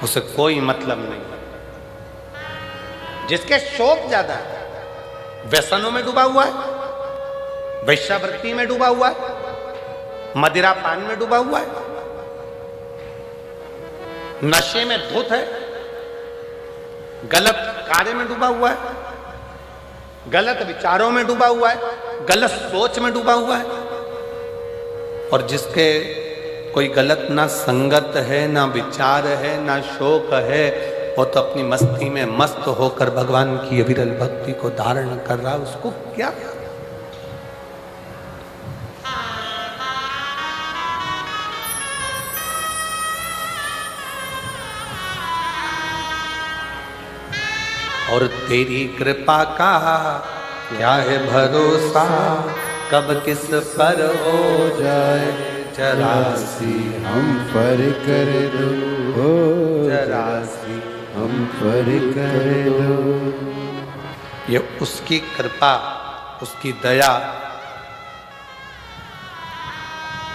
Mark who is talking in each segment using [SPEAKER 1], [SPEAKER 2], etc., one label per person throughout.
[SPEAKER 1] उसे कोई मतलब नहीं। जिसके शौक ज्यादा है, व्यसनों में डूबा हुआ है, वेश्यावृत्ति में डूबा हुआ है, मदिरा पान में डूबा हुआ है, नशे में धुत है, गलत कार्य में डूबा हुआ है, गलत विचारों में डूबा हुआ है, गलत सोच में डूबा हुआ है। और जिसके कोई गलत ना संगत है, ना विचार है, ना शोक है, वो तो अपनी मस्ती में मस्त होकर भगवान की अविरल भक्ति को धारण कर रहा है। उसको क्या? और तेरी कृपा का क्या है भरोसा, कब किस पर हो जाए जरासी
[SPEAKER 2] हम पर कर दो,
[SPEAKER 1] जरासी
[SPEAKER 2] हम पर कर दो।
[SPEAKER 1] ये उसकी कृपा, उसकी दया,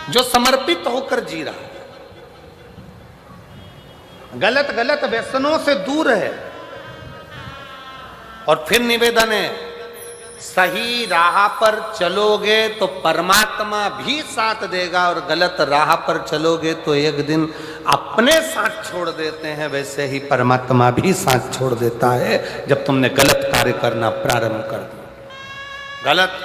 [SPEAKER 1] जो समर्पित होकर जी रहा है, गलत गलत व्यसनों से दूर है। और फिर निवेदन है, सही राह पर चलोगे तो परमात्मा भी साथ देगा, और गलत राह पर चलोगे तो एक दिन अपने साथ छोड़ देते हैं, वैसे ही परमात्मा भी साथ छोड़ देता है। जब तुमने गलत कार्य करना प्रारंभ कर दिया, गलत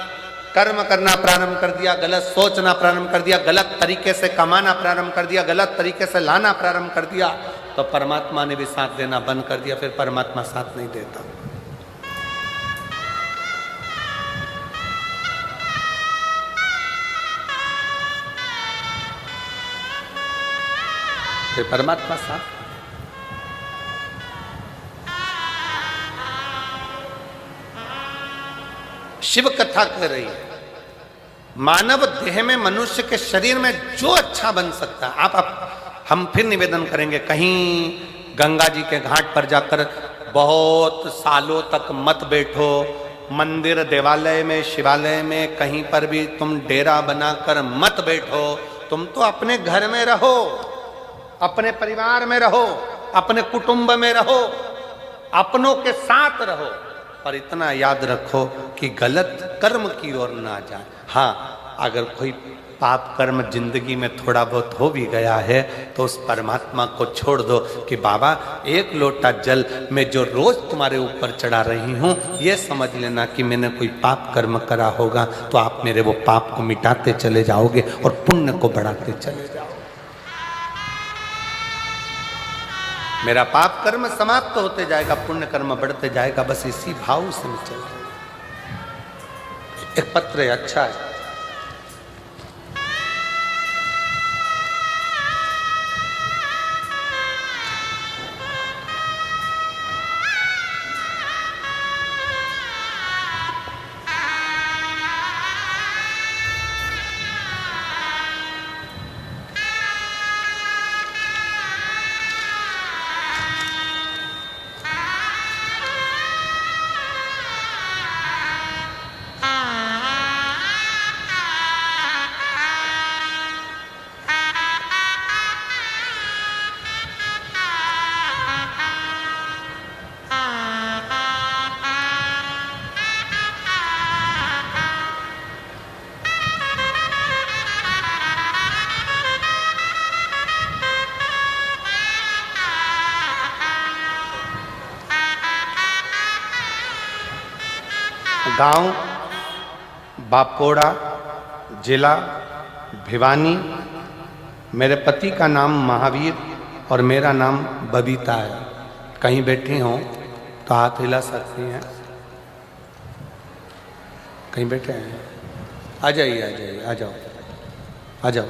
[SPEAKER 1] कर्म करना प्रारंभ कर दिया, गलत सोचना प्रारंभ कर दिया, गलत तरीके से कमाना प्रारंभ कर दिया, गलत तरीके से लाना प्रारंभ कर दिया, तो परमात्मा ने भी साथ देना बंद कर दिया। फिर परमात्मा साथ नहीं देता। फिर परमात्मा साथ। शिव कथा कह रही है, मानव देह में, मनुष्य के शरीर में जो अच्छा बन सकता है, हम फिर निवेदन करेंगे, कहीं गंगा जी के घाट पर जाकर बहुत सालों तक मत बैठो। मंदिर, देवालय में, शिवालय में, कहीं पर भी तुम डेरा बनाकर मत बैठो। तुम तो अपने घर में रहो, अपने परिवार में रहो, अपने कुटुंब में रहो, अपनों के साथ रहो, पर इतना याद रखो कि गलत कर्म की ओर ना जाए। हाँ, अगर कोई पाप कर्म जिंदगी में थोड़ा बहुत हो भी गया है तो उस परमात्मा को छोड़ दो कि बाबा एक लोटा जल मैं जो रोज तुम्हारे ऊपर चढ़ा रही हूँ, ये समझ लेना कि मैंने कोई पाप कर्म करा होगा, तो आप मेरे वो पाप को मिटाते चले जाओगे और पुण्य को बढ़ाते चले जाओगे। मेरा पाप कर्म समाप्त होते जाएगा, पुण्य कर्म बढ़ते जाएगा। बस इसी भाव से मैं चल। एक पत्र है, अच्छा है। गांव बापोड़ा, जिला भिवानी। मेरे पति का नाम महावीर और मेरा नाम बबीता है। कहीं बैठी हों तो हाथ हिला सकती हैं। कहीं बैठे हैं? आ जाइए, आ जाइए, आ जाओ, आ जाओ।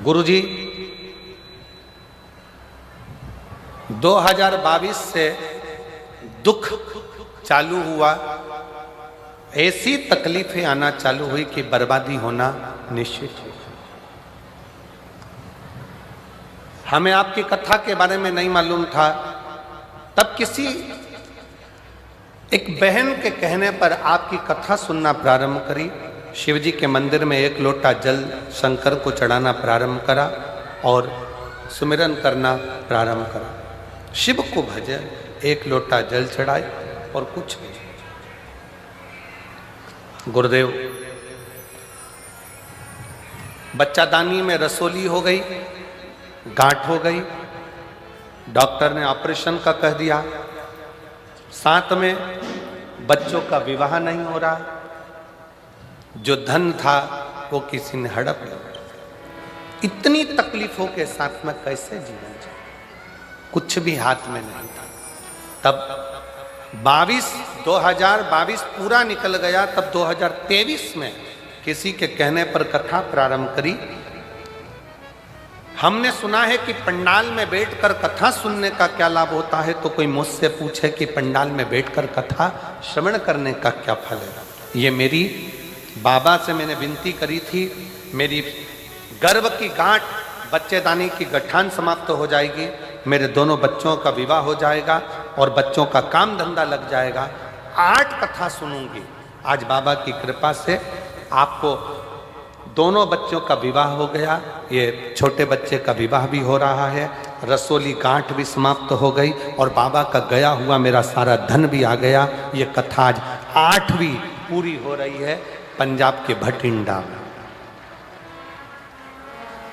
[SPEAKER 1] गुरुजी 2022 से दुख चालू हुआ, ऐसी तकलीफें आना चालू हुई कि बर्बादी होना निश्चित है। हमें आपकी कथा के बारे में नहीं मालूम था, तब किसी एक बहन के कहने पर आपकी कथा सुनना प्रारंभ करी। शिव जी के मंदिर में एक लोटा जल शंकर को चढ़ाना प्रारंभ करा और सुमिरन करना प्रारंभ करा। शिव को भजे, एक लोटा जल चढ़ाए और कुछ नहीं। गुरुदेव, बच्चादानी में रसोली हो गई, गांठ हो गई, डॉक्टर ने ऑपरेशन का कह दिया, साथ में बच्चों का विवाह नहीं हो रहा, जो धन था वो किसी ने हड़प लिया। इतनी तकलीफों के साथ में कैसे जीवन जाए, कुछ भी हाथ में नहीं था। तब 2022 पूरा निकल गया, तब 2023 में किसी के कहने पर कथा प्रारंभ करी। हमने सुना है कि पंडाल में बैठकर कथा सुनने का क्या लाभ होता है, तो कोई मुझसे पूछे कि पंडाल में बैठकर कथा श्रवण करने का क्या फल है। ये मेरी बाबा से मैंने विनती करी थी, मेरी गर्भ की गांठ, बच्चेदानी की गठान समाप्त हो जाएगी, मेरे दोनों बच्चों का विवाह हो जाएगा और बच्चों का काम धंधा लग जाएगा। 8 कथा सुनूंगी। आज बाबा की कृपा से आपको दोनों बच्चों का विवाह हो गया, ये छोटे बच्चे का विवाह भी हो रहा है, रसोली गांठ भी समाप्त हो गई और बाबा का गया हुआ मेरा सारा धन भी आ गया। ये कथा आज 8वीं पूरी हो रही है पंजाब के भटिंडा में।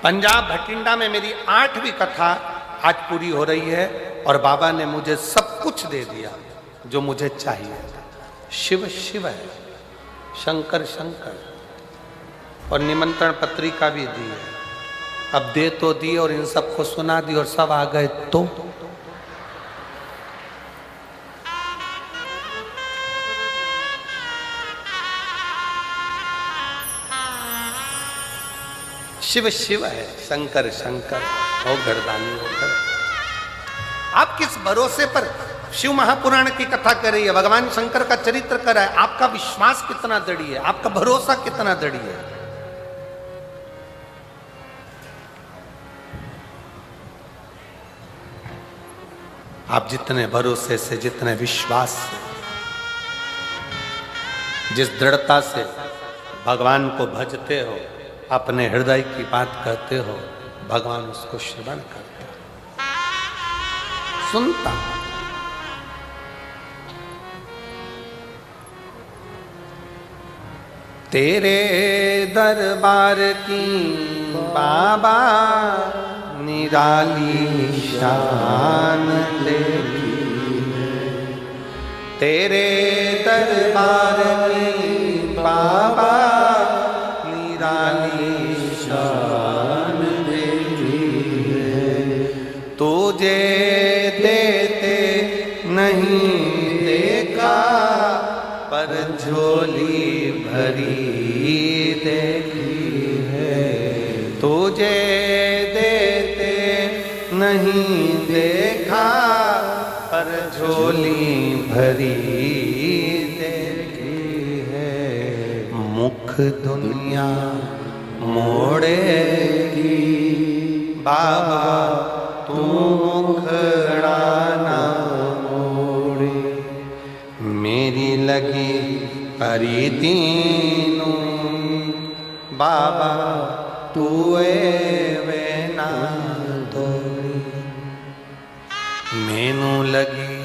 [SPEAKER 1] पंजाब भटिंडा में मेरी 8वीं कथा आज पूरी हो रही है और बाबा ने मुझे सब कुछ दे दिया जो मुझे चाहिए था। शिव शिव है, शंकर शंकर, और निमंत्रण पत्रिका भी दी है। अब दे तो दी और इन सबको सुना दी और सब आ गए तो शिव शिव है, शंकर शंकर, हो गर्दानी हो कर। आप किस भरोसे पर शिव महापुराण की कथा कर रही है, भगवान शंकर का चरित्र कर रहा है, आपका विश्वास कितना दृढ़ है, आपका भरोसा कितना दृढ़ है। आप जितने भरोसे से, जितने विश्वास से, जिस दृढ़ता से भगवान को भजते हो, अपने हृदय की बात कहते हो, भगवान उसको श्रवण करता, सुनता। तेरे दरबार की बाबा निराली शान देखी, तेरे दरबार की बाबा निराली शान देखी, तुझे देते नहीं देखा पर झोली भरी देखी है, तुझे देते नहीं देखा पर झोली भरी देखी है। मुख दुनिया मोड़ेगी बाबा तू मुखड़ा ना मोड़े, मेरी लगी हरी दीनू बाबा तू वे ना दौड़ी, मैनू लगी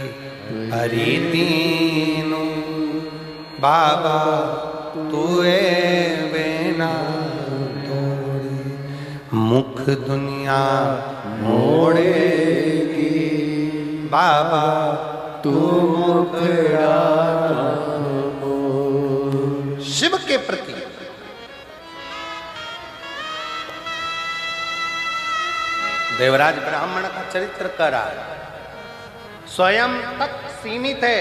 [SPEAKER 1] हरी दीनू बाबा तू वे ना दौड़ी, मुख दुनिया मोड़ेगी बाबा तू मुखड़ा मोड़। शिव के प्रति देवराज ब्राह्मण का चरित्र कर रहा है, स्वयं तक सीमित है,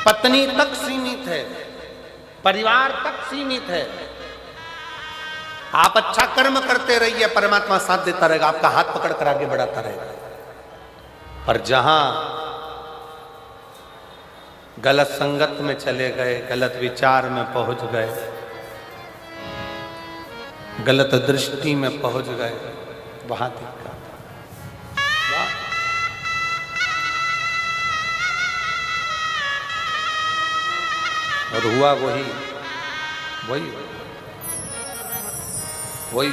[SPEAKER 1] पत्नी तक सीमित है, परिवार तक सीमित है। आप अच्छा कर्म करते रहिए, परमात्मा साथ देता रहेगा, आपका हाथ पकड़ कर आगे बढ़ाता रहेगा। पर जहां गलत संगत में चले गए, गलत विचार में पहुंच गए, गलत दृष्टि में पहुंच गए, वहां दिक्कत। और हुआ वही वही वही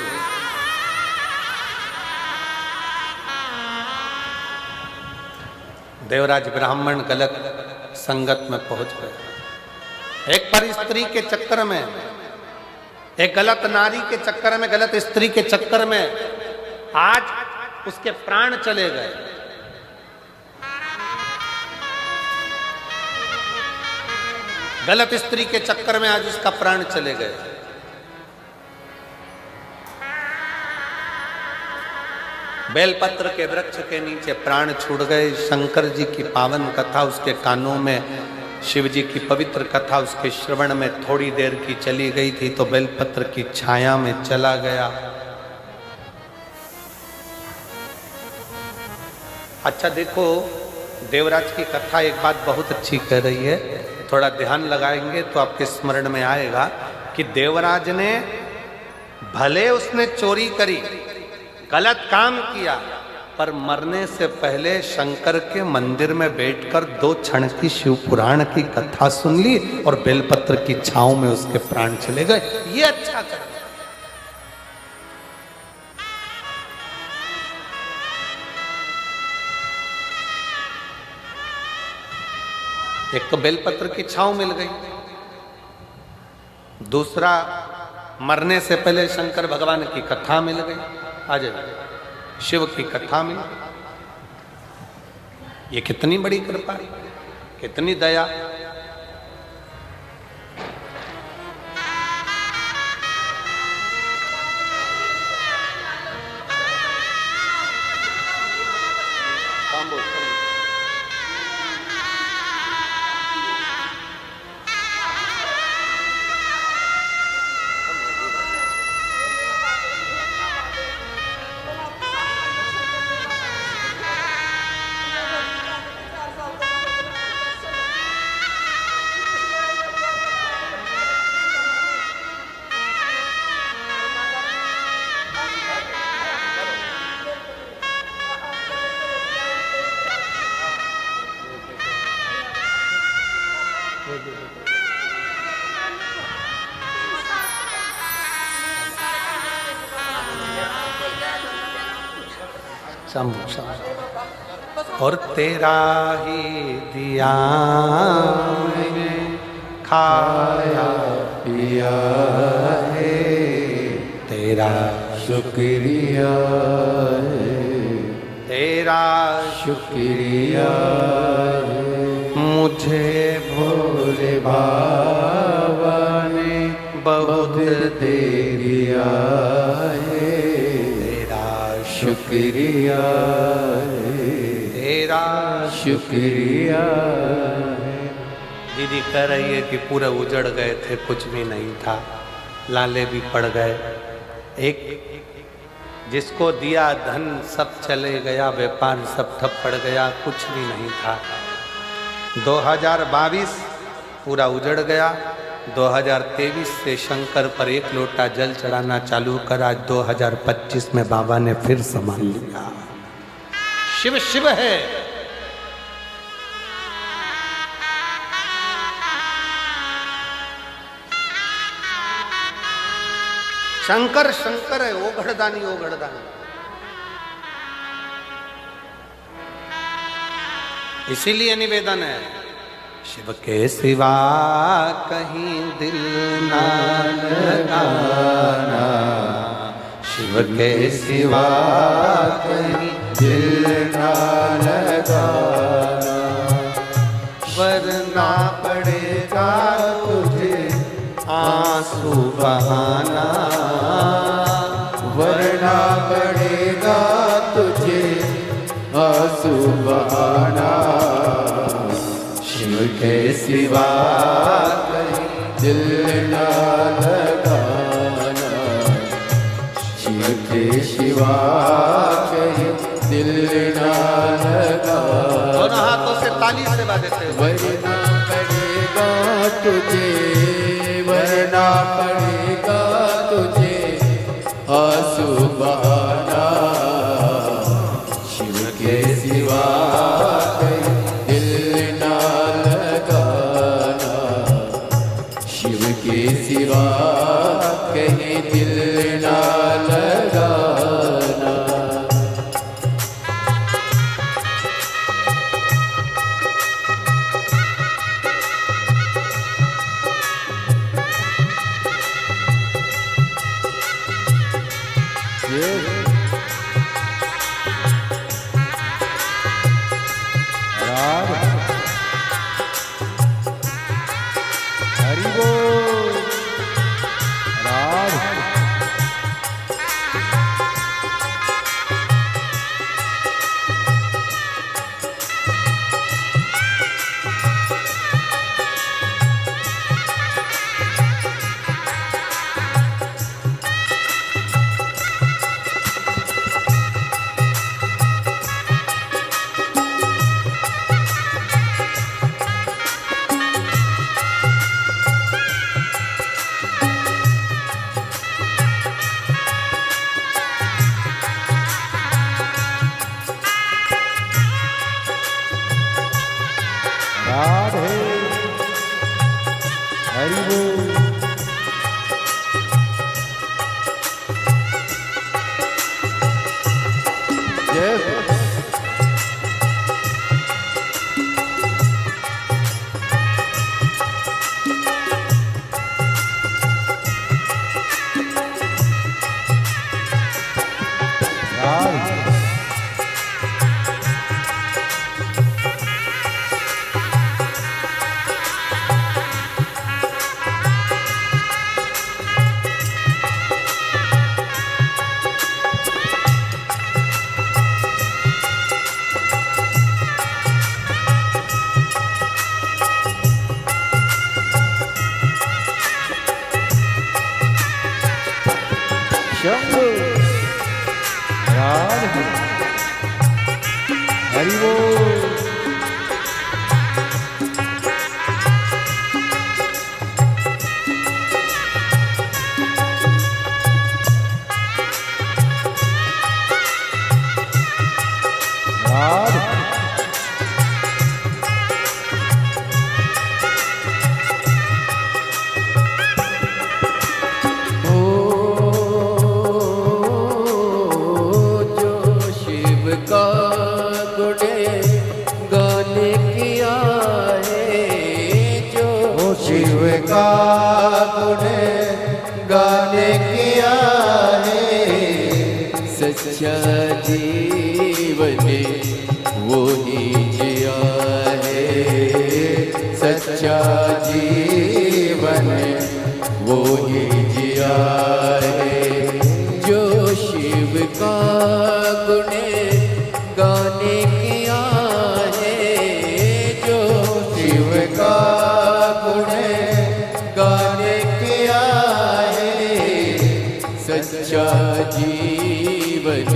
[SPEAKER 1] देवराज ब्राह्मण गलत संगत में पहुंच गए। एक पर स्त्री के चक्कर में, एक गलत नारी के चक्कर में, गलत स्त्री के चक्कर में आज उसके प्राण चले गए। गलत स्त्री के चक्कर में आज उसका प्राण चले गए। बेलपत्र के वृक्ष के नीचे प्राण छूट गए। शंकर जी की पावन कथा उसके कानों में, शिव जी की पवित्र कथा उसके श्रवण में थोड़ी देर की चली गई थी तो बेलपत्र की छाया में चला गया। अच्छा देखो, देवराज की कथा एक बात बहुत अच्छी कह रही है, थोड़ा ध्यान लगाएंगे तो आपके स्मरण में आएगा कि देवराज ने, भले उसने चोरी करी, गलत काम किया, पर मरने से पहले शंकर के मंदिर में बैठकर 2 क्षण की शिव पुराण की कथा सुन ली और बेलपत्र की छांव में उसके प्राण चले गए। ये अच्छा कर। एक तो बेलपत्र की छांव मिल गई, दूसरा मरने से पहले शंकर भगवान की कथा मिल गई। आ जाइए, शिव की कथा मिल गई। ये कितनी बड़ी कृपा, कितनी दया। और तेरा ही दिया खाया
[SPEAKER 2] पिया है,
[SPEAKER 1] तेरा
[SPEAKER 2] शुक्रिया है,
[SPEAKER 1] तेरा
[SPEAKER 2] शुक्रिया है,
[SPEAKER 1] मुझे
[SPEAKER 2] भोले बाबा ने
[SPEAKER 1] बहुत
[SPEAKER 2] दे दिया है,
[SPEAKER 1] तेरा
[SPEAKER 2] शुक्रिया है,
[SPEAKER 1] तेरा
[SPEAKER 2] शुक्रिया है।
[SPEAKER 1] दीदी कह रही है कि पूरे उजड़ गए थे, कुछ भी नहीं था, लाले भी पड़ गए। एक जिसको दिया धन सब चले गया, व्यापार सब ठप पड़ गया, कुछ भी नहीं था। 2022 पूरा उजड़ गया। 2023 से शंकर पर 1 लोटा जल चढ़ाना चालू करा। 2025 में बाबा ने फिर संभाल लिया। शिव शिव है। शंकर शंकर है, ओघड़दानी ओघड़दानी। इसीलिए निवेदन है, शिव के सिवा कहीं दिल ना लगाना, शिव के सिवा कहीं
[SPEAKER 2] दिल ना लगाना,
[SPEAKER 1] वरना
[SPEAKER 2] पड़ेगा तुझे
[SPEAKER 1] आंसू बहाना,
[SPEAKER 2] वरना पड़ेगा तुझे आंसू बहाना। शिव के सिवा कहीं दिल ना लगाना, शिव के सिवा कहीं दिल ना लगाना।
[SPEAKER 1] दोनों हाथों से ताली से बजाते हुए।
[SPEAKER 2] वरना पड़ेगा तुझे, वरना पड़ेगा तुझे आंसू बहाना। शिव के सिवा कहीं दिल ना लगाना, शिव के सिवा कहीं दिल ना लगाना।
[SPEAKER 3] हरि बोल राधे। राधे हरि बोल।
[SPEAKER 2] जय हो।
[SPEAKER 3] राधे शंभु राधे हरि बोल। राधे
[SPEAKER 2] जो शिव का गुणे गाने किया है, जो शिव का गुणे गाने किया है, सच्चा जीवन वो ही जिया है, सच्चा जीवन वो ही जिया है। जो शिव का गुणे गाने किया है, जो शिव का गुणे गाने किया है, सच्चा जीवन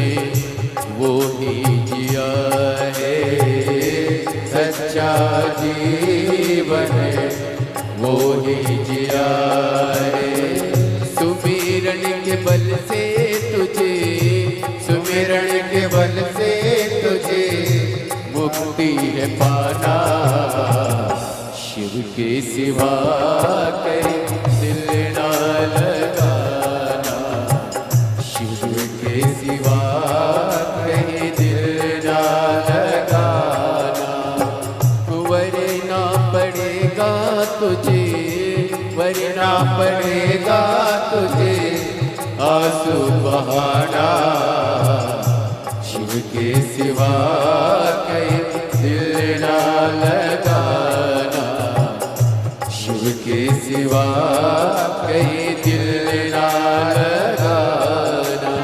[SPEAKER 2] वो ही जिया है, सच्चा जीवन वो ही जिया है। सुमिरन के बल से तुझे, सुमिरन के बल से तुझे मुक्ति है पाना। शिव के सिवा कहीं दिल ना लगाना, शिव के सिवा कहीं दिल ना लगाना। वरना पड़ेगा तुझे, वरना पड़ेगा तुझे आंसू बहाना। शिव के सिवा कहीं दिल ना लगाना, शिव के सिवा कहीं दिल ना लगाना।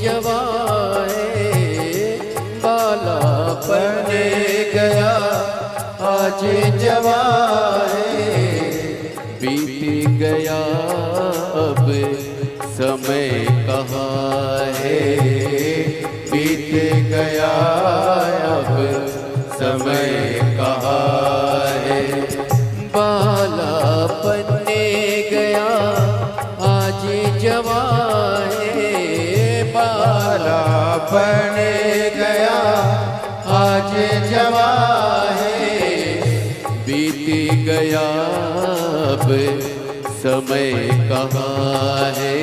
[SPEAKER 2] जवाए बालापन गया आज जवाए बीत गया अब समय कहाँ है बीत गया अब समय कहाँ है बालापन गया आज जवाए बालापन गया आज जवाए बीत गया अब समय कहाँ है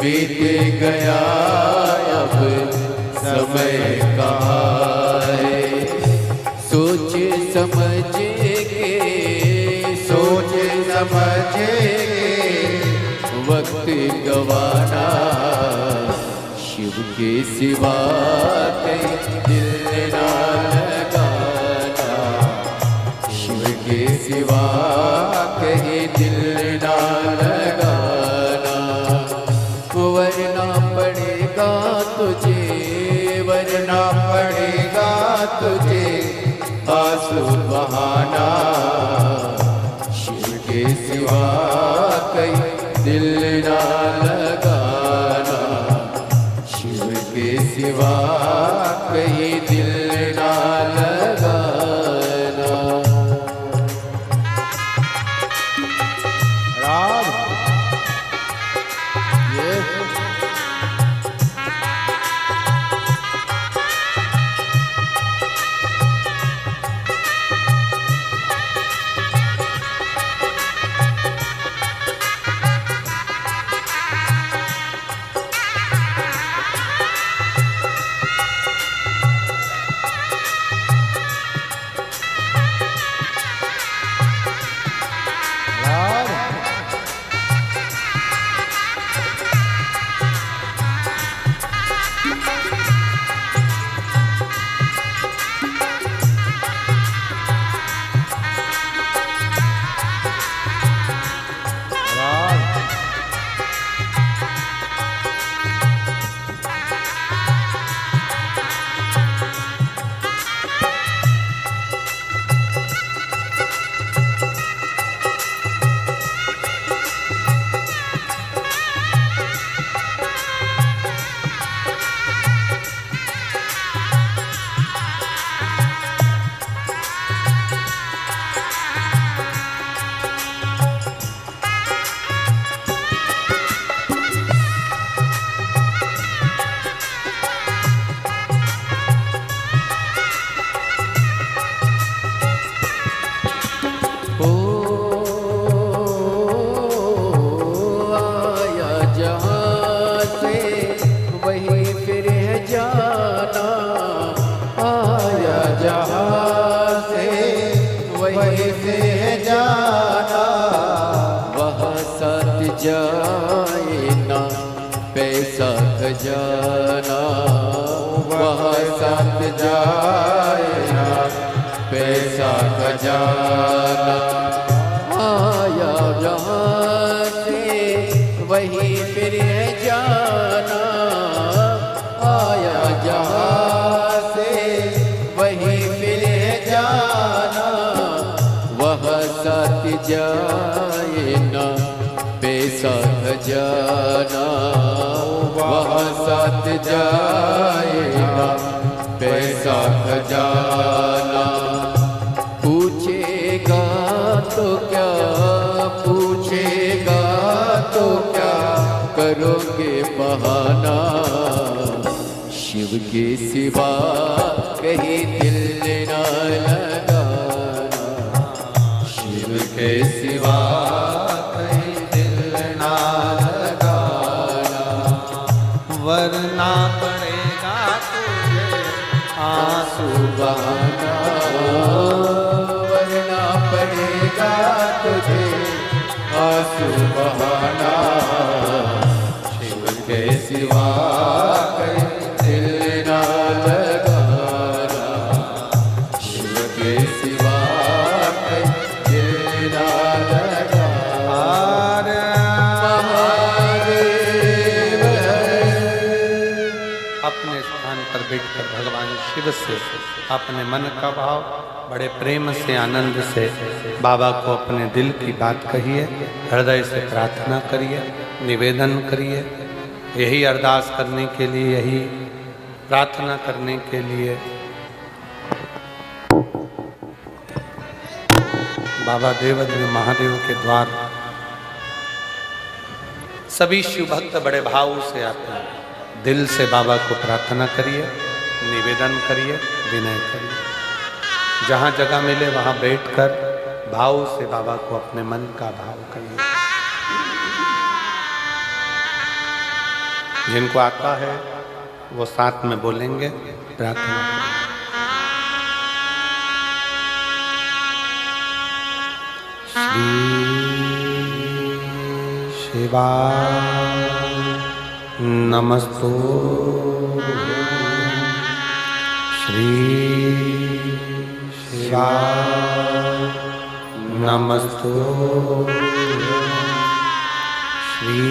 [SPEAKER 2] बीत गया अब समय कहाँ है सोच समझ के सोच समझ के वक्त गवाना शिव के सिवा कहीं दिल ना लगाना शिव के सिवा कहीं दिल ना लगाना वरना पड़ेगा तुझे वरना पड़ेगा तुझे आंसू बहाना शिव के सिवा कहीं दिल ना लगाना शिव के सिवा कहीं दिल ना लगाना
[SPEAKER 3] राम ये राम राम
[SPEAKER 2] ओ आया जहाँ से वहीं फिर है जाना आया जहाँ से वहीं फिर है जाना वहाँ साथ जाए ना पैसा खजाना वहाँ साथ जाए ना पैसा खजाना आया जहाँ से वहीं फिर है जाना आया जहाँ से वहीं फिर है जाना वहाँ साथ जाए ना पैसा खजाना वहाँ साथ जाए ना पैसा खजाना पूछेगा तो क्या पूछेगा तो क्या करोगे बहाना शिव के सिवा कहीं दिल ना लगाना शिव के सिवा कहीं दिल ना लगाना
[SPEAKER 1] वरना पड़ेगा तुझे आंसू
[SPEAKER 2] बहाना वरना पड़ेगा तुझे आंसू बहाना शिव के सिवा कहीं दिल ना लगाना शिव के सिवा कहीं दिल ना लगाना महादेव
[SPEAKER 1] अपने स्थान पर बैठकर भगवान शिव से अपने मन का भाव बड़े प्रेम से आनंद से बाबा को अपने दिल की बात कहिए, हृदय से प्रार्थना करिए, निवेदन करिए। यही अरदास करने के लिए, यही प्रार्थना करने के लिए बाबा देवाधिदेव महादेव के द्वार सभी शिव भक्त बड़े भाव से आते हैं। दिल से बाबा को प्रार्थना करिए, निवेदन करिए, विनय करिए। जहाँ जगह मिले वहाँ बैठकर भाव से बाबा को अपने मन का भाव करिए। जिनको आता है वो साथ में बोलेंगे, प्रार्थना करेंगे। श्री शिवाय नमस्तु, श्री शिवाय नमस्तु, श्री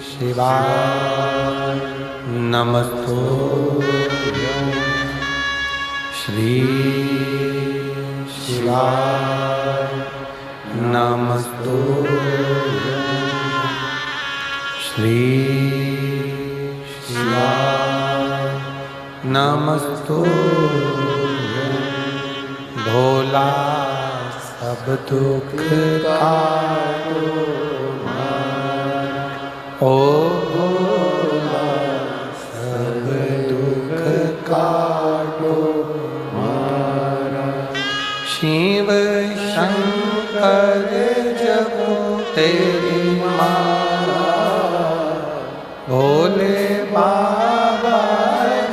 [SPEAKER 1] शिवाय नमस्तु, श्री शिवाय नमस्तु, श्री शिवाय नमस्तु। भोला सब दुख काटो, ओ भोला सब दुख काटो, शिव शंकर जपो तेरी माला, भोले बाबा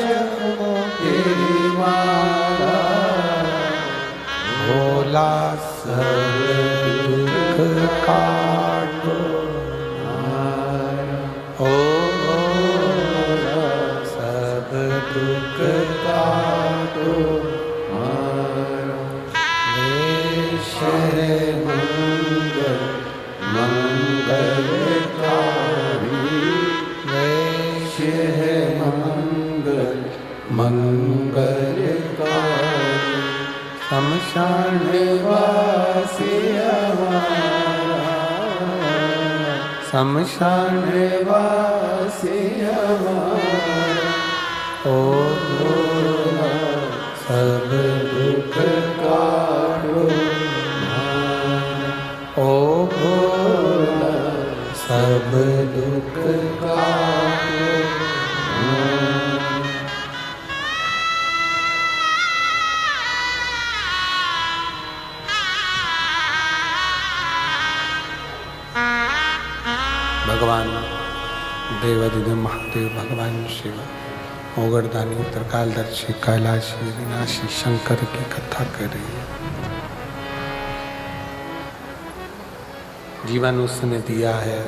[SPEAKER 1] जपो तेरी माला, भोला सब दुख काटो, ओ भोला सब दुख काटो, मंगल मंगलकारी, वैश्य है मंगल मंगलकारी, शमशान वासी हमारा, शमशान वासी हमारा, ओ भोला सब दुख काटो, ओ भोला सब दुख काटो। भगवान देवाधिदेव महादेव, भगवान शिव, ओगरदानी, उत्तरकालदर्शी, कैलाशी, विनाशी शंकर की कथा कर रही है। जीवन उसने दिया है,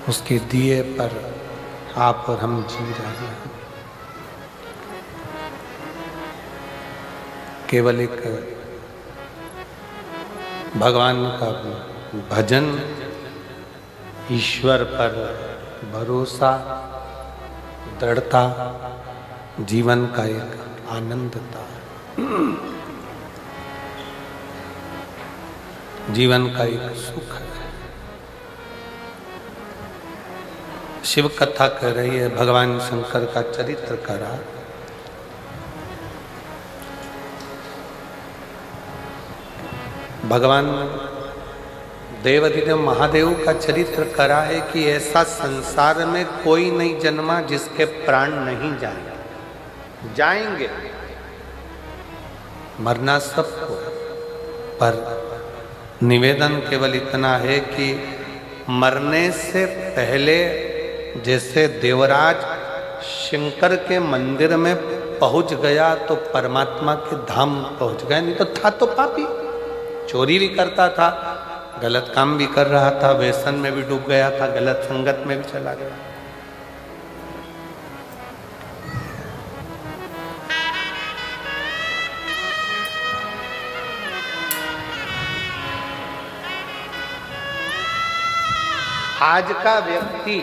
[SPEAKER 1] उसके दिए पर आप और हम जी रहे हैं। केवल एक भगवान का भजन, ईश्वर पर भरोसा, दृढ़ता जीवन का एक आनंद था, जीवन का एक सुख है। शिव कथा कह रही है, भगवान शंकर का चरित्र करा। भगवान देवाधिदेव महादेव का चरित्र करा है कि ऐसा संसार में कोई नहीं जन्मा जिसके प्राण नहीं जाएंगे। जाएंगे, मरना सबको, पर निवेदन केवल इतना है कि मरने से पहले जैसे देवराज शंकर के मंदिर में पहुंच गया तो परमात्मा के धाम पहुंच गया, नहीं तो था तो पापी, चोरी भी करता था, गलत काम भी कर रहा था, व्यसन में भी डूब गया था, गलत संगत में भी चला गया। आज का व्यक्ति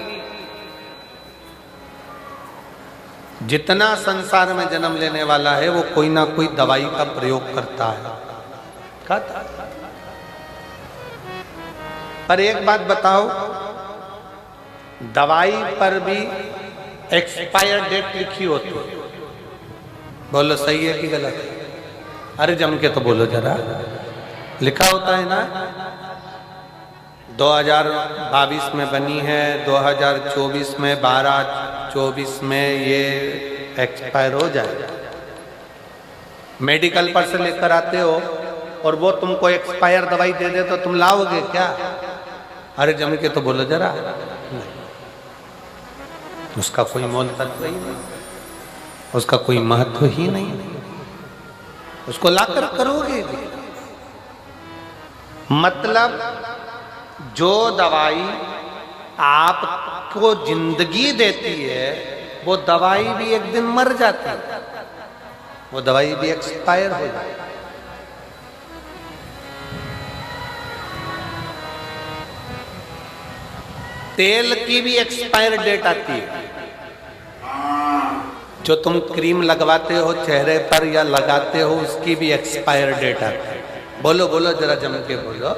[SPEAKER 1] जितना संसार में जन्म लेने वाला है वो कोई ना कोई दवाई का प्रयोग करता है, खाता है। पर एक बात बताओ, दवाई पर भी एक्सपायर डेट लिखी होती है। बोलो सही है कि गलत है? अरे जम के तो बोलो जरा। लिखा होता है ना, 2022 में बनी है, 2024 में 12/24 में ये एक्सपायर हो जाएगा। मेडिकल पर से लेकर आते हो और वो तुमको एक्सपायर दवाई दे दे तो तुम लाओगे क्या? अरे जम के तो बोलो जरा। नहीं, उसका कोई मोल तत्व ही नहीं, उसका कोई महत्व ही नहीं, उसको लाकर करोगे भी। मतलब जो दवाई आपको जिंदगी देती है वो दवाई भी एक दिन मर जाती है, वो दवाई भी एक्सपायर हो जाती है। तेल की भी एक्सपायर डेट आती है। जो तुम क्रीम लगवाते हो चेहरे पर या लगाते हो उसकी भी एक्सपायर डेट आती है। बोलो बोलो जरा जम के बोलो।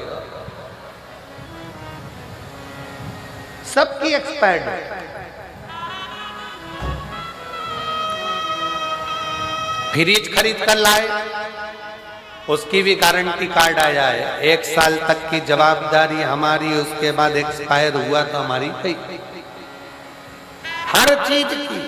[SPEAKER 1] सबकी एक्सपायर डेट। फ्रिज खरीद कर लाए, उसकी भी गारंटी कार्ड आया है, 1 साल तक की जवाबदारी हमारी, उसके बाद एक्सपायर हुआ तो हमारी गई। हर चीज की।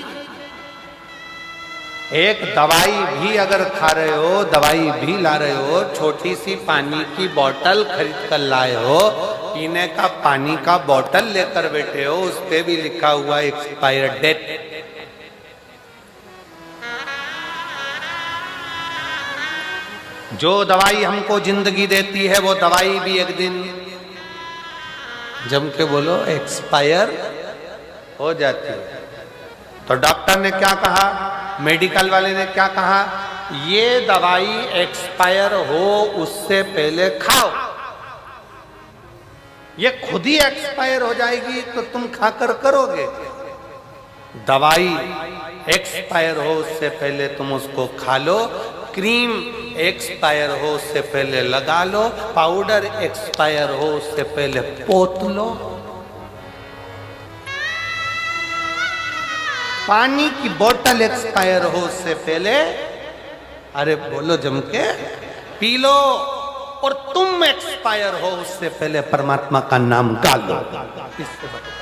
[SPEAKER 1] एक दवाई भी अगर खा रहे हो, दवाई भी ला रहे हो, छोटी सी पानी की बोतल खरीद कर लाए हो, पीने का पानी का बोतल लेकर बैठे हो, उस पे भी लिखा हुआ एक्सपायर डेट। जो दवाई हमको जिंदगी देती है वो दवाई भी एक दिन जम के बोलो एक्सपायर हो जाती है। तो डॉक्टर ने क्या कहा, मेडिकल वाले ने क्या कहा, ये दवाई एक्सपायर हो उससे पहले खाओ। ये खुद ही एक्सपायर हो जाएगी तो तुम खाकर करोगे। दवाई एक्सपायर हो उससे पहले तुम उसको खा लो, क्रीम एक्सपायर हो उससे पहले लगा लो, पाउडर एक्सपायर हो उससे पहले पोत लो, पानी की बोतल एक्सपायर हो उससे पहले, अरे बोलो जम के, पी लो। और तुम एक्सपायर हो उससे पहले परमात्मा का नाम डालो। इससे बता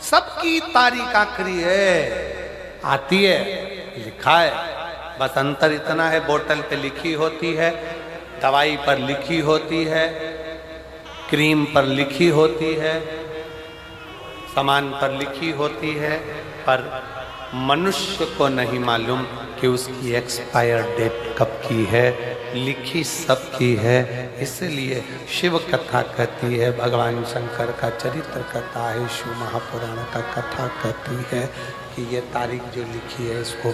[SPEAKER 1] सबकी तारीख आखिरी है, आती है, लिखा है, बस अंतर इतना है, बोतल पे लिखी होती है, दवाई पर लिखी होती है, क्रीम पर लिखी होती है, सामान पर लिखी होती है, पर मनुष्य को नहीं मालूम कि उसकी एक्सपायर डेट कब की है। लिखी सबकी है। इसलिए शिव कथा कहती है, भगवान शंकर का चरित्र कहता है, शिव महापुराण का कथा कहती है कि ये तारीख जो लिखी है इसको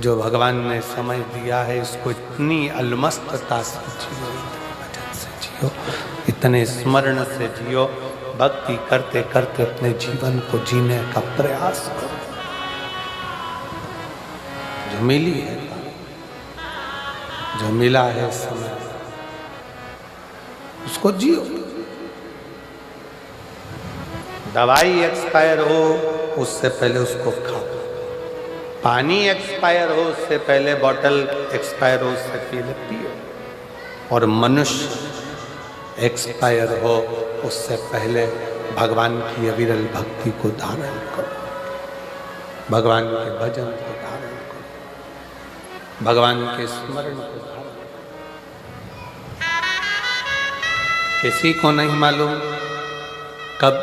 [SPEAKER 1] जो भगवान ने समझ दिया है इसको इतनी अलमस्तता से जियो, भजन से जियो, इतने स्मरण से जियो, भक्ति करते करते अपने जीवन को जीने का प्रयास करो। जो मिली है, जो मिला है समय, उसको जियो। दवाई एक्सपायर हो उससे पहले उसको खाओ, पानी एक्सपायर हो उससे पहले, बोतल एक्सपायर हो उससे पहले पियो, और मनुष्य एक्सपायर हो उससे पहले भगवान की अविरल भक्ति को धारण करो, भगवान के भजन को धारण करो, भगवान के स्मरण को धारण करो। किसी को नहीं मालूम कब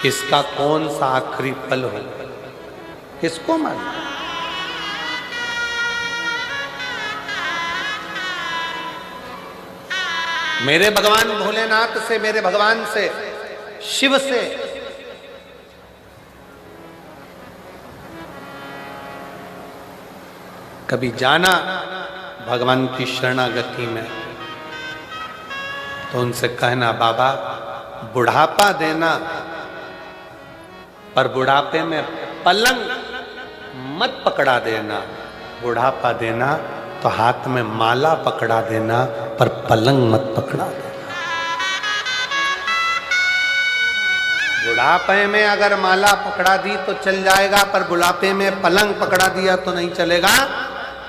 [SPEAKER 1] किसका कौन सा आखिरी पल हो, किसको मालूम? मेरे भगवान भोलेनाथ से, मेरे भगवान से, शिव से कभी जाना भगवान की शरणागति में, तो उनसे कहना बाबा बुढ़ापा देना, पर बुढ़ापे में पलंग मत पकड़ा देना। बुढ़ापा देना तो हाथ में माला पकड़ा देना, पर पलंग मत पकड़ा देना। बुढ़ापे में अगर माला पकड़ा दी तो चल जाएगा, पर बुढ़ापे में पलंग पकड़ा दिया तो नहीं चलेगा।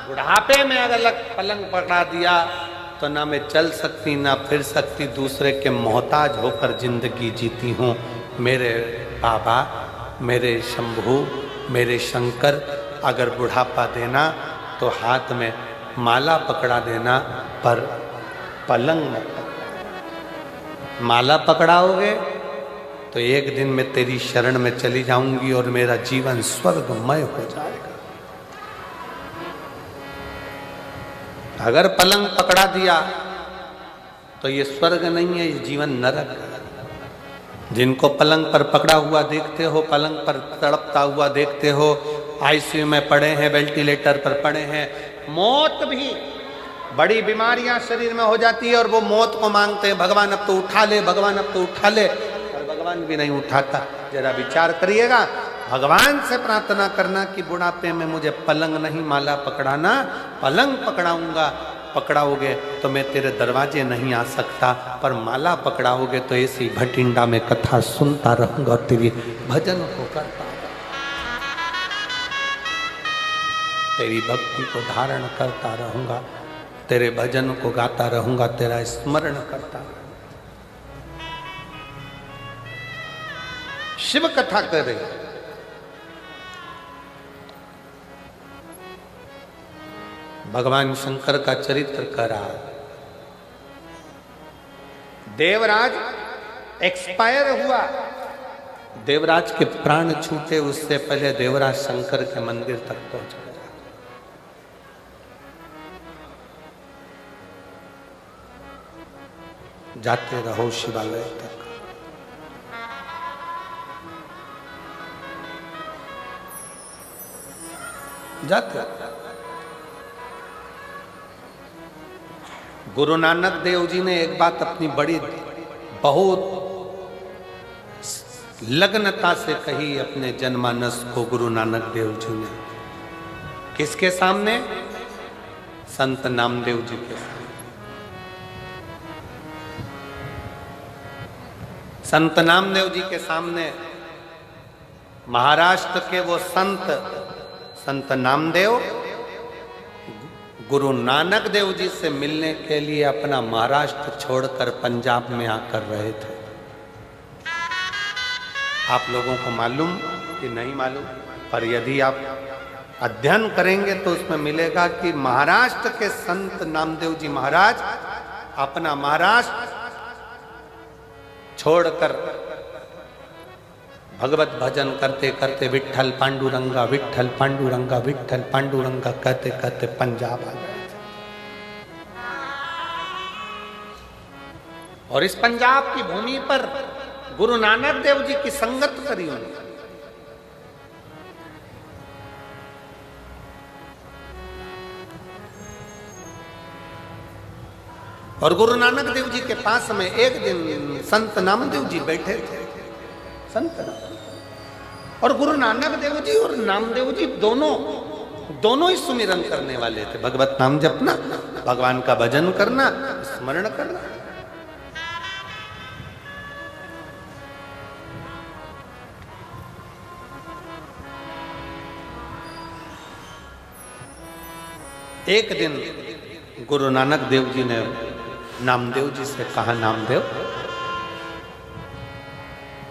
[SPEAKER 1] बुढ़ापे में अगर पलंग पकड़ा दिया तो ना मैं चल सकती ना फिर सकती, दूसरे के मोहताज होकर जिंदगी जीती हूँ। मेरे बाबा, मेरे शंभू, मेरे शंकर, अगर बुढ़ापा देना तो हाथ में माला पकड़ा देना, पर पलंग मत पकड़ा। माला पकड़ाओगे तो एक दिन मैं तेरी शरण में चली जाऊंगी और मेरा जीवन स्वर्गमय हो जाएगा। अगर पलंग पकड़ा दिया तो ये स्वर्ग नहीं है, ये जीवन नरक है। जिनको पलंग पर पकड़ा हुआ देखते हो, पलंग पर तड़पता हुआ देखते हो, आईसीयू में पड़े हैं, वेंटिलेटर पर पड़े हैं, मौत भी, बड़ी बीमारियां शरीर में हो जाती है और वो मौत को मांगते हैं, भगवान अब तो उठा ले, भगवान अब तो उठा ले, पर भगवान भी नहीं उठाता। जरा विचार करिएगा, भगवान से प्रार्थना करना कि बुढ़ापे में मुझे पलंग नहीं माला पकड़ाना, पलंग पकड़ाऊंगा, पकड़ाओगे तो मैं तेरे दरवाजे नहीं आ सकता, पर माला पकड़ाओगे तो ऐसी भटिंडा में कथा सुनता रहूंगा और तेरी भजन को करता, तेरी भक्ति को धारण करता रहूंगा, तेरे भजन को गाता रहूंगा, तेरा स्मरण करता रहूंगा। शिव कथा कर रही, भगवान शंकर का चरित्र करा। देवराज एक्सपायर हुआ, देवराज के प्राण छूटे उससे पहले देवराज शंकर के मंदिर तक पहुंच गया। जाते रहो शिवालय तक, जाते। गुरु नानक देव जी ने एक बात अपनी बड़ी बहुत लग्नता से कही अपने जनमानस को। गुरु नानक देव जी ने किसके सामने? संत नामदेव जी के सामने। संत नामदेव जी के सामने महाराष्ट्र के वो संत नामदेव गुरु नानक देव जी से मिलने के लिए अपना महाराष्ट्र छोड़कर पंजाब में आकर रहे थे। आप लोगों को मालूम कि नहीं मालूम, पर यदि आप अध्ययन करेंगे तो उसमें मिलेगा कि महाराष्ट्र के संत नामदेव जी महाराज अपना महाराष्ट्र छोड़कर भगवत भजन करते करते विट्ठल पांडुरंगा विट्ठल पांडुरंगा विट्ठल पांडुरंगा कहते कहते पंजाब आ गए। और इस पंजाब की भूमि पर गुरु नानक देव जी की संगत करी उन्होंने। और गुरु नानक देव जी के पास में एक दिन संत नामदेव जी बैठे थे। संत और गुरु नानक देव जी और नामदेव जी दोनों ही सुमिरन करने वाले थे। भगवत नाम जपना, भगवान का भजन करना, स्मरण करना। एक दिन गुरु नानक देव जी ने नामदेव जी से कहा, नामदेव,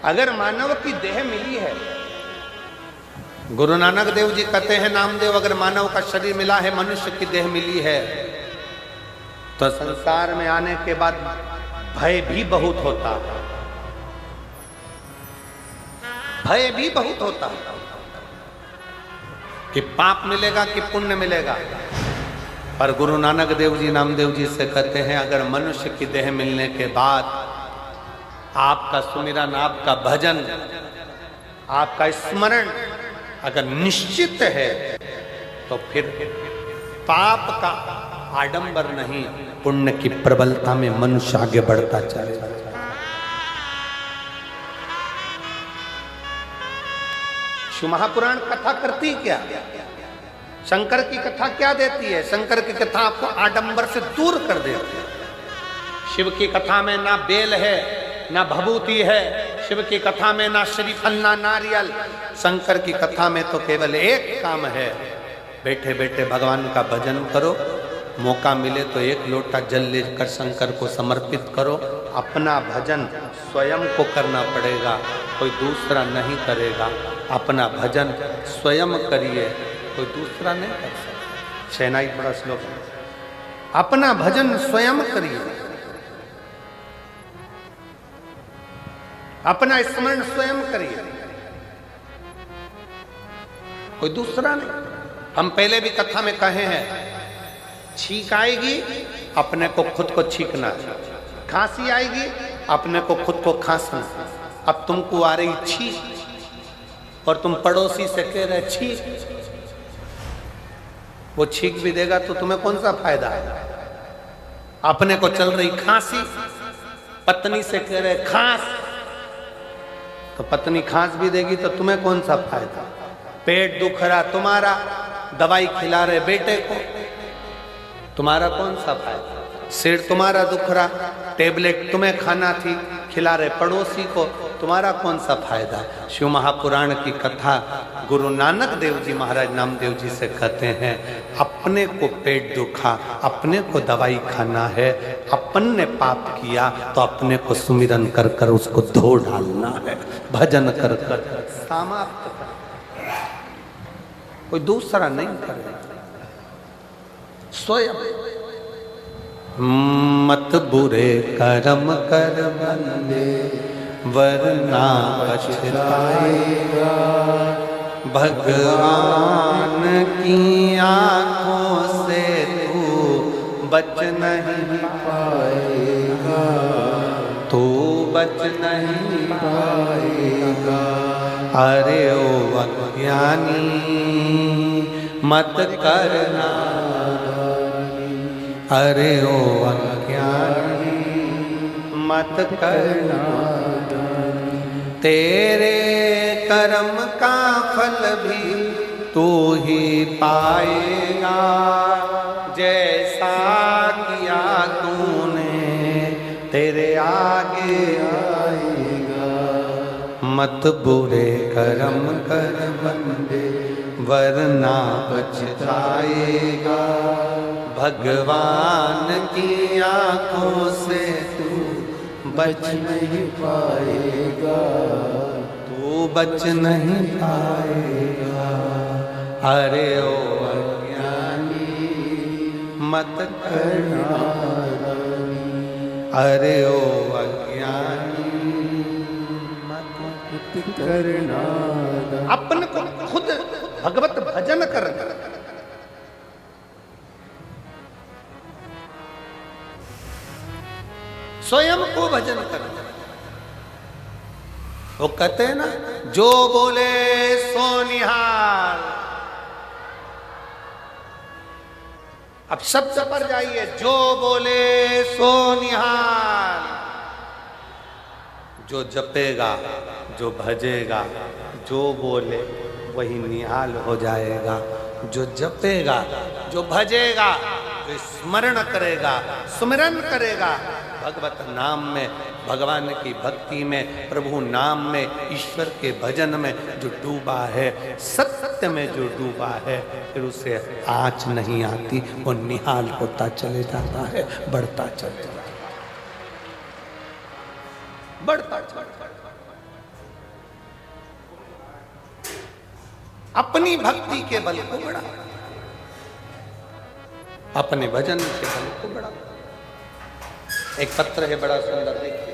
[SPEAKER 1] अगर मानव की देह मिली है, गुरु नानक देव जी कहते हैं, नामदेव, अगर मानव का शरीर मिला है, मनुष्य की देह मिली है, तो संसार में आने के बाद भय भी बहुत होता है। भय भी बहुत होता है कि पाप मिलेगा कि पुण्य मिलेगा। पर गुरु नानक देव जी नामदेव जी से कहते हैं, अगर मनुष्य की देह मिलने के बाद आपका सुमिरन, आपका भजन, आपका स्मरण अगर निश्चित है, तो फिर पाप का आडंबर नहीं, पुण्य की प्रबलता में मनुष्य आगे बढ़ता चलेगा। शिव महापुराण कथा करती क्या? शंकर की कथा क्या देती है? शंकर की कथा आपको आडंबर से दूर कर देती है। शिव की कथा में ना बेल है, ना भभूति है। शिव की कथा में ना श्रीफल, ना नारियल। शंकर की कथा में तो केवल एक काम है, बैठे बैठे भगवान का भजन करो। मौका मिले तो एक लोटा जल लेकर शंकर को समर्पित करो। अपना भजन स्वयं को करना पड़ेगा, कोई दूसरा नहीं करेगा। अपना भजन स्वयं करिए, कोई दूसरा नहीं कर सकता। शहनाई बड़ा श्लोक है, अपना भजन स्वयं करिए, अपना स्मरण स्वयं करिए, कोई दूसरा नहीं। हम पहले भी कथा में कहे हैं, छींक आएगी अपने को खुद को छींकना, खांसी आएगी अपने को खुद को खांसना। अब तुमको आ रही छींक और तुम पड़ोसी से कह रहे छींक, वो छींक भी देगा तो तुम्हें कौन सा फायदा है? अपने को चल रही खांसी, पत्नी से कह रहे खांस, तो पत्नी खांस भी देगी तो तुम्हें कौन सा फायदा? पेट दुख रहा तुम्हारा, दवाई खिला रहे बेटे को, तुम्हारा कौन सा फायदा? सिर तुम्हारा दुख रहा, टेबलेट तुम्हें खाना थी, खिला रहे पड़ोसी को, तुम्हारा कौन सा फायदा? शिव महापुराण की कथा गुरु नानक देव जी महाराज नामदेव जी से कहते हैं, अपने को पेट दुखा, अपने को दवाई खाना है, अपन ने पाप किया तो अपने को सुमिरन कर कर उसको धो डालना है, भजन कर कर समाप्त कर, कोई दूसरा नहीं करेगा, स्वयं। मत बुरे कर्म कर बंदे वरना पछताएगा, भगवान की आंखों से तू बच नहीं पाएगा, तू बच नहीं पाएगा। अरे ओ अज्ञानी मत करना, अरे ओ अज्ञानी मत करना, तेरे कर्म का फल भी तू ही पाएगा, जैसा किया तूने तेरे आगे आएगा। मत बुरे कर्म कर बंदे वरना पछताएगा, भगवान की आंखों से तू बच नहीं पाएगा, तू बच नहीं पाएगा। अरे ओ अज्ञानी मत करना, अरे ओ अज्ञानी मत करना। अपन को खुद भगवत भजन करना, स्वयं को भजन करना। वो कहते हैं ना, जो बोले सो निहाल। अब शब्द पर जाइए, जो बोले सो निहाल। जो जपेगा, जो भजेगा, जो बोले वही निहाल हो जाएगा। जो जपेगा, जो भजेगा, जो स्मरण करेगा, सुमिरन करेगा, भगवत नाम में, भगवान की भक्ति में, प्रभु नाम में, ईश्वर के भजन में जो डूबा है, सत्य में जो डूबा है, फिर उसे आँच नहीं आती, वो निहाल होता चले जाता है, बढ़ता चले जाता है, बढ़ता चले जाता है। अपनी भक्ति के बल को बढ़ा, अपने भजन के बल को बढ़ा। एक पत्र है बड़ा सुंदर, देखिए।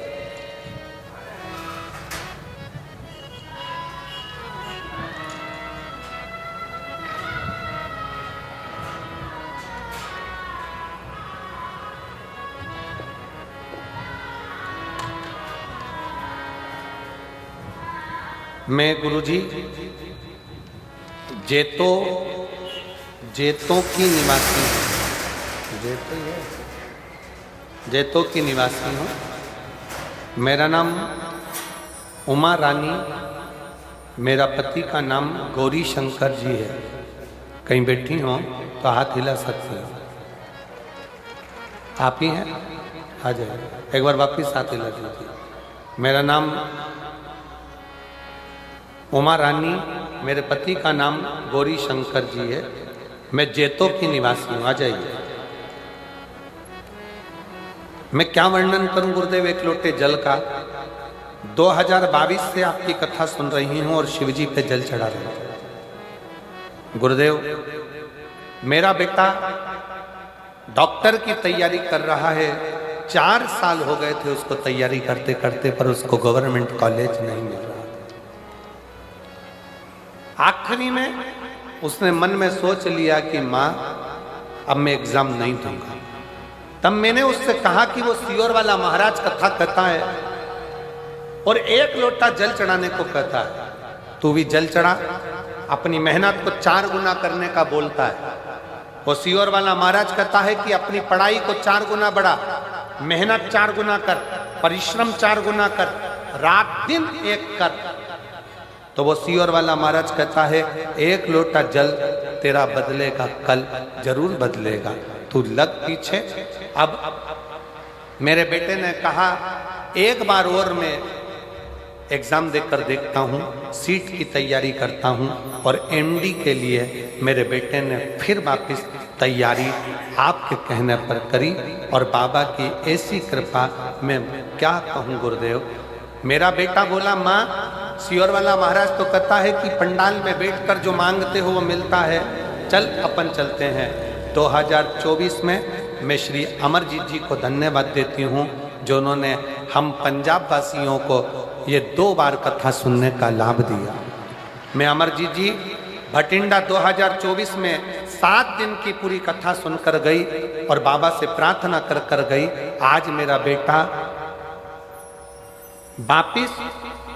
[SPEAKER 1] मैं गुरुजी जेतों की निवासी, जैतो ही है, जैतो की निवासी हूँ। मेरा नाम उमा रानी, मेरा पति का नाम गौरी शंकर जी है। कहीं बैठी हो तो हाथ हिला सकते हो। आप ही हैं? आ जाए, एक बार वापिस हाथ हिला दीजिए। मेरा नाम उमा रानी, मेरे पति का नाम गौरी शंकर जी है। मैं जैतो की निवासी हूँ। आ जाइए। मैं क्या वर्णन करूं गुरुदेव एक लोटे जल का। 2022 से आपकी कथा सुन रही हूं और शिवजी पे जल चढ़ा रही हूं। गुरुदेव, मेरा बेटा डॉक्टर की तैयारी कर रहा है। 4 साल हो गए थे उसको तैयारी करते करते, पर उसको गवर्नमेंट कॉलेज नहीं मिल रहा। आखिरी में उसने मन में सोच लिया कि माँ अब मैं एग्जाम नहीं दूंगा। तब मैंने उससे कहा कि वो सियोर वाला महाराज कथा कहता है और 1 लोटा जल चढ़ाने को कहता है। तू भी जल चढ़ा, अपनी मेहनत को 4 गुना करने का बोलता है। वो सियोर वाला महाराज कहता है कि अपनी पढ़ाई को 4 गुना बढ़ा, मेहनत 4 गुना कर, परिश्रम 4 गुना कर, रात दिन एक कर। तो वो सियोर वाला महाराज कहता है 1 लोटा जल तेरा बदलेगा, कल जरूर बदलेगा, तू लग पीछे। अब मेरे बेटे ने कहा एक बार और मैं एग्जाम देकर देखता हूँ, सीट की तैयारी करता हूँ। और एमडी के लिए मेरे बेटे ने फिर वापस तैयारी आपके कहने पर करी। और बाबा की ऐसी कृपा, मैं क्या कहूँ गुरुदेव। मेरा बेटा बोला माँ, सियोर वाला महाराज तो कहता है कि पंडाल में बैठकर जो मांगते हो वो मिलता है, चल अपन चलते हैं। 2024 में मैं श्री अमरजीत जी को धन्यवाद देती हूँ जो उन्होंने हम पंजाब वासियों को ये 2 बार कथा सुनने का लाभ दिया। मैं अमरजीत जी भटिंडा 2024 में 7 दिन की पूरी कथा सुनकर गई और बाबा से प्रार्थना कर कर गई। आज मेरा बेटा वापिस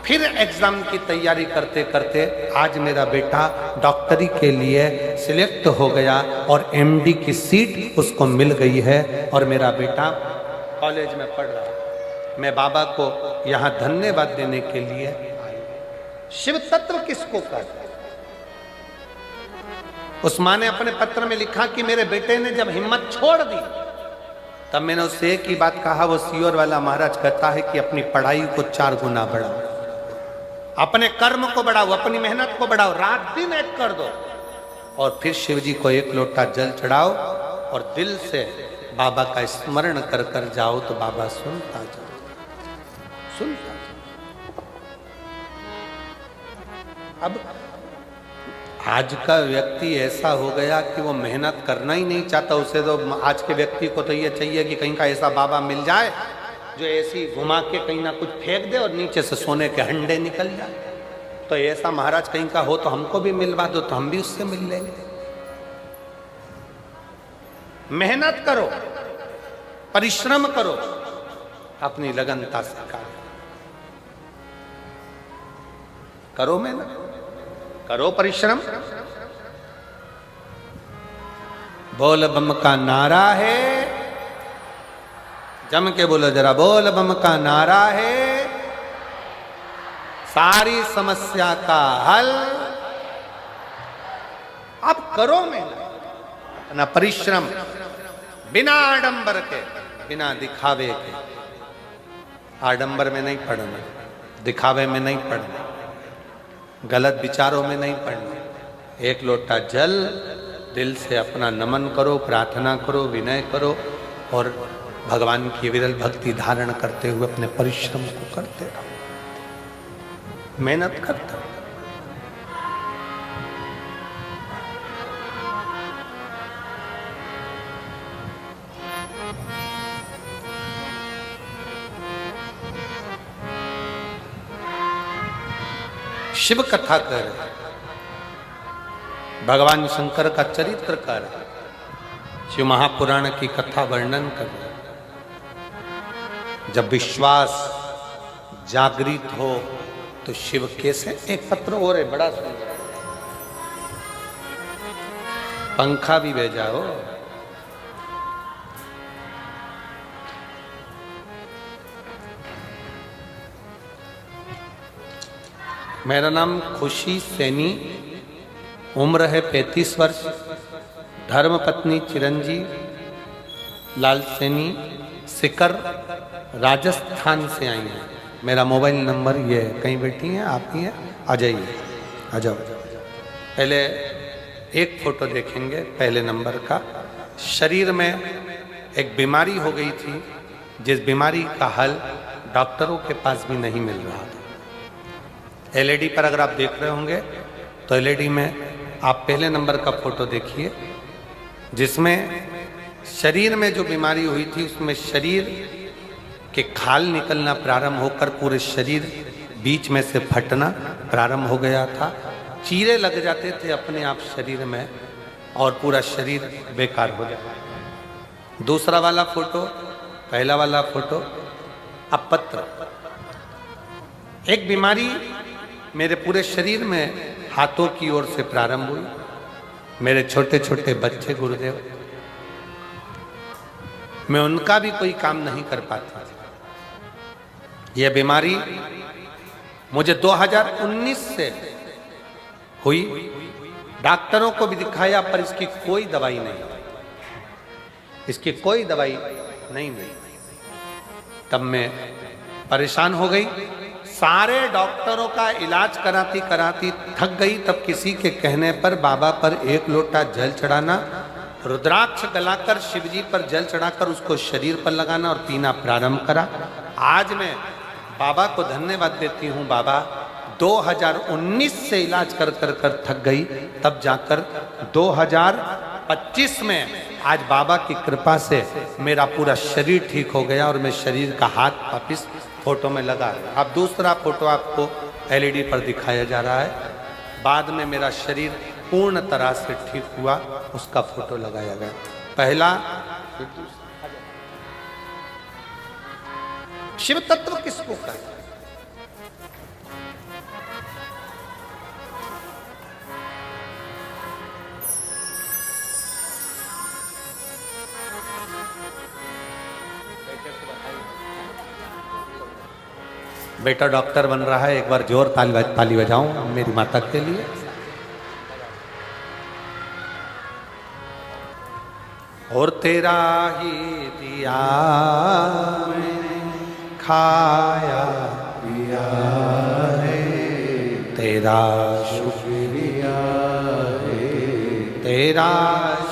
[SPEAKER 1] फिर एग्जाम की तैयारी करते करते आज मेरा बेटा डॉक्टरी के लिए सिलेक्ट हो गया और एमडी की सीट उसको मिल गई है और मेरा बेटा कॉलेज में पढ़ रहा है। मैं बाबा को यहाँ धन्यवाद देने के लिए। शिव तत्व किसको कहते हैं? उस माँ ने अपने पत्र में लिखा कि मेरे बेटे ने जब हिम्मत छोड़ दी तब मैंने उससे एक ही बात कहा। वो सियोर वाला महाराज कहता है कि अपनी पढ़ाई को 4 गुना बढ़ाओ, अपने कर्म को बढ़ाओ, अपनी मेहनत को बढ़ाओ, रात दिन एक कर दो और फिर शिव जी को 1 लोटा जल चढ़ाओ और दिल से बाबा का स्मरण कर कर जाओ तो बाबा सुनता जाओ, सुनता जाओ। अब आज का व्यक्ति ऐसा हो गया कि वो मेहनत करना ही नहीं चाहता। उसे तो आज के व्यक्ति को तो ये चाहिए कि कहीं का ऐसा बाबा मिल जाए जो ऐसी घुमा के कहीं ना कुछ फेंक दे और नीचे से सोने के हंडे निकल जाए। तो ऐसा महाराज कहीं का हो तो हमको भी मिलवा दो तो हम भी उससे मिल लेंगे। मेहनत करो, परिश्रम करो, अपनी लगनता से कार्य करो, मेहनत करो, परिश्रम। बोल बम का नारा है, जम के बोलो जरा, बोल बम का नारा है, सारी समस्या का हल। अब करो मेहनत, अपना परिश्रम, बिना आडंबर के, बिना दिखावे के। आडंबर में नहीं पढ़ना, दिखावे में नहीं पढ़ना, गलत विचारों में नहीं पढ़ना। 1 लोटा जल दिल से अपना नमन करो, प्रार्थना करो, विनय करो और भगवान की विरल भक्ति धारण करते हुए अपने परिश्रम को करते रहो, मेहनत करते रहो। शिव कथा कर, भगवान शंकर का चरित्र कर, शिव महापुराण की कथा वर्णन कर। जब विश्वास जागृत हो तो शिव कैसे। एक पत्र और है बड़ा सुंदर, पंखा भी भेजा हो। मेरा नाम खुशी सैनी, उम्र है 35 वर्ष, धर्मपत्नी चिरंजीव लाल सैनी, सिकर राजस्थान से आई हैं। मेरा मोबाइल नंबर ये है। कहीं बैठी हैं आप ही हैं? आ जाइए, आ जाओ। पहले एक फोटो देखेंगे पहले नंबर का। शरीर में एक बीमारी हो गई थी, जिस बीमारी का हल डॉक्टरों के पास भी नहीं मिल रहा था। एलईडी पर अगर आप देख रहे होंगे तो एलईडी में आप पहले नंबर का फोटो देखिए, जिसमें शरीर में जो बीमारी हुई थी उसमें शरीर के खाल निकलना प्रारंभ होकर पूरे शरीर बीच में से फटना प्रारंभ हो गया था। चीरे लग जाते थे अपने आप शरीर में और पूरा शरीर बेकार हो जाता। दूसरा वाला फोटो, पहला वाला फोटो अपत्र। एक बीमारी मेरे पूरे शरीर में हाथों की ओर से प्रारंभ हुई। मेरे छोटे छोटे बच्चे गुरुदेव, मैं उनका भी कोई काम नहीं कर पाता। यह बीमारी मुझे 2019 से हुई। डॉक्टरों को भी दिखाया पर इसकी कोई दवाई नहीं, इसकी कोई दवाई नहीं मिली। तब मैं परेशान हो गई। सारे डॉक्टरों का इलाज कराती कराती थक गई। तब किसी के कहने पर बाबा पर एक लोटा जल चढ़ाना, रुद्राक्ष गलाकर शिवजी पर जल चढ़ाकर उसको शरीर पर लगाना और पीना प्रारंभ करा। आज मैं बाबा को धन्यवाद देती हूँ। बाबा 2019 से इलाज कर कर कर थक गई, तब जाकर 2025 में आज बाबा की कृपा से मेरा पूरा शरीर ठीक हो गया और मैं शरीर का हाथ वापिस फोटो में लगा। अब दूसरा फोटो आपको एलईडी पर दिखाया जा रहा है। बाद में मेरा शरीर पूर्ण तरह से ठीक हुआ, उसका फोटो लगाया गया। पहला शिव तत्व किसको कहते हैं? बेटा डॉक्टर बन रहा है, एक बार जोर ताली बजाऊं मेरी माता के लिए। और तेरा ही दिया मैंने खाया पिया है, तेरा शुक्रिया है, तेरा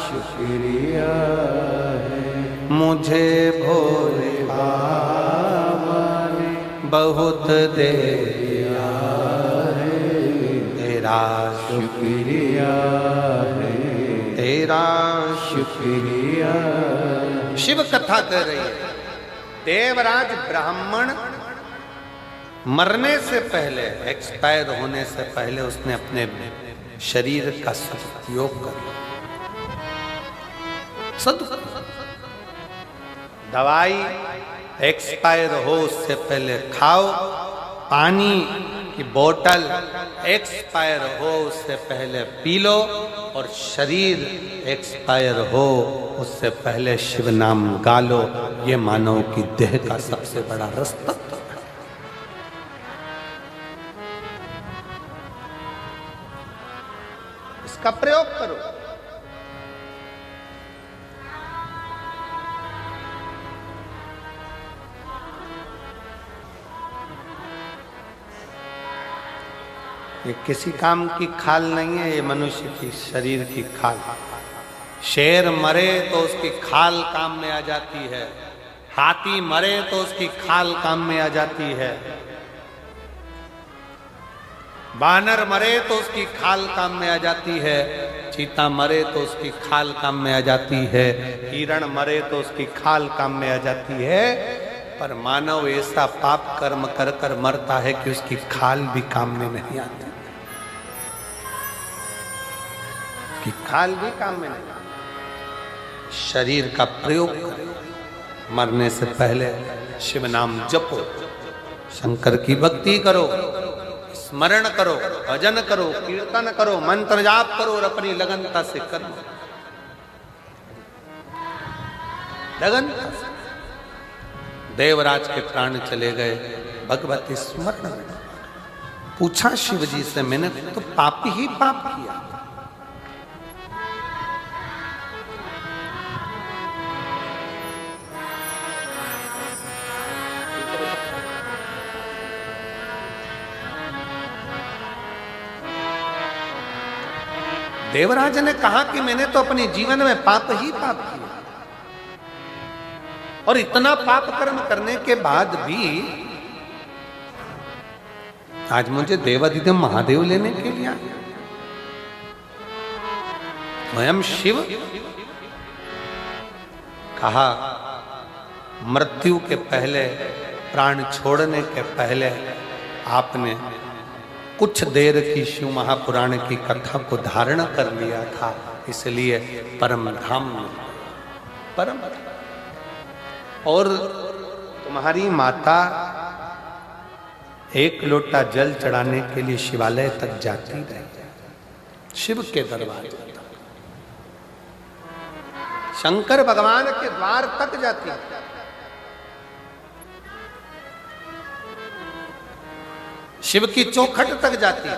[SPEAKER 1] शुक्रिया है। मुझे भोले बाबा ने बहुत दे दिया है, तेरा शुक्रिया है, तेरा शुक्रिया। शिव कथा कर रही है। देवराज ब्राह्मण मरने से पहले, एक्सपायर होने से पहले उसने अपने शरीर का सदुपयोग कर। दवाई एक्सपायर हो उससे पहले खाओ, पानी की बोतल एक्सपायर हो उससे पहले पी लो, और शरीर एक्सपायर हो उससे पहले शिव नाम गा लो। ये मानव की देह का सबसे बड़ा रास्ता। इसका प्रयोग करो। ये किसी काम की खाल नहीं है, ये मनुष्य की शरीर की खाल। शेर मरे तो उसकी खाल काम में आ जाती है, हाथी मरे तो उसकी खाल काम में आ जाती है, बानर मरे तो उसकी खाल काम में आ जाती है, चीता मरे तो उसकी खाल काम में आ जाती है, हिरण मरे तो उसकी खाल काम में आ जाती है। पर मानव ऐसा पाप कर्म कर कर मरता है कि उसकी खाल भी काम में नहीं आती, कि खाल भी काम में नहीं। शरीर का प्रयोग करो। मरने से पहले शिव नाम जपो, शंकर की भक्ति करो, स्मरण करो, भजन करो, कीर्तन करो, मंत्र जाप करो और अपनी लगनता से करो। लगनता से। देवराज के प्राण चले गए, भगवती स्मरण में। पूछा शिव जी से, मैंने तो पाप ही पाप किया। देवराज ने कहा कि मैंने तो अपने जीवन में पाप ही पाप किया, और इतना पाप कर्म करने के बाद भी आज मुझे देवादिदेव महादेव लेने के लिए आए। स्वयं शिव कहा, मृत्यु के पहले, प्राण छोड़ने के पहले आपने कुछ देर की शिव महापुराण की कथा को धारण कर लिया था, इसलिए परम धाम में परम। और तुम्हारी माता एक लोटा जल चढ़ाने के लिए शिवालय तक जाती रही, शिव के दरबार तक, शंकर भगवान के द्वार तक जाती, शिव की चौखट तक जाती।